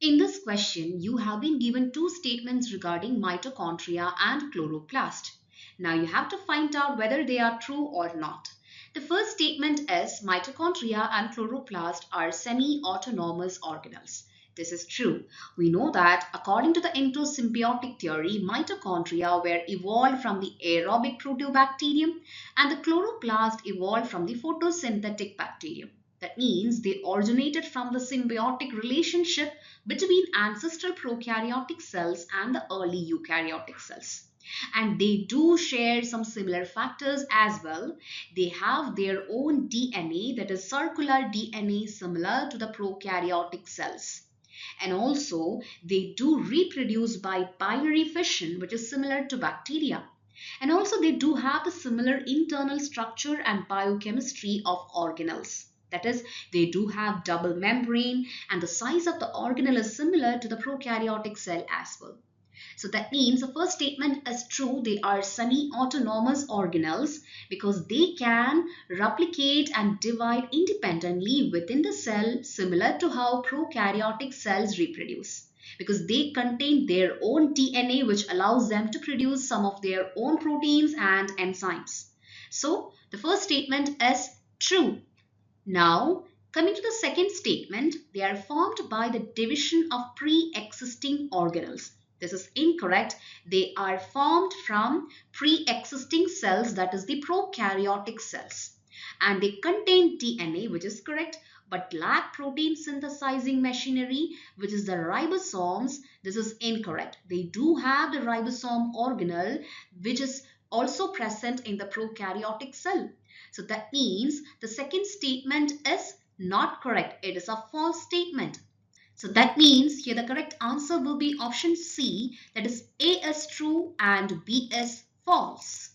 In this question, you have been given two statements regarding mitochondria and chloroplast. Now you have to find out whether they are true or not. The first statement is mitochondria and chloroplast are semi-autonomous organelles. This is true. We know that according to the endosymbiotic theory, mitochondria were evolved from the aerobic proteobacterium and the chloroplast evolved from the photosynthetic bacterium. That means they originated from the symbiotic relationship between ancestral prokaryotic cells and the early eukaryotic cells. And they do share some similar factors as well. They have their own DNA, that is circular DNA, similar to the prokaryotic cells. And also, they do reproduce by binary fission, which is similar to bacteria. And also, they do have the similar internal structure and biochemistry of organelles. That is, they do have double membrane and the size of the organelle is similar to the prokaryotic cell as well. So that means the first statement is true. They are semi-autonomous organelles because they can replicate and divide independently within the cell, similar to how prokaryotic cells reproduce, because they contain their own DNA, which allows them to produce some of their own proteins and enzymes. So the first statement is true. Now, coming to the second statement, they are formed by the division of pre-existing organelles. This is incorrect. They are formed from pre-existing cells, that is the prokaryotic cells. And they contain DNA, which is correct, but lack protein synthesizing machinery, which is the ribosomes. This is incorrect. They do have the ribosome organelle, which is also present in the prokaryotic cell. So that means the second statement is not correct. It is a false statement. So that means here the correct answer will be option C, that is A is true and B is false.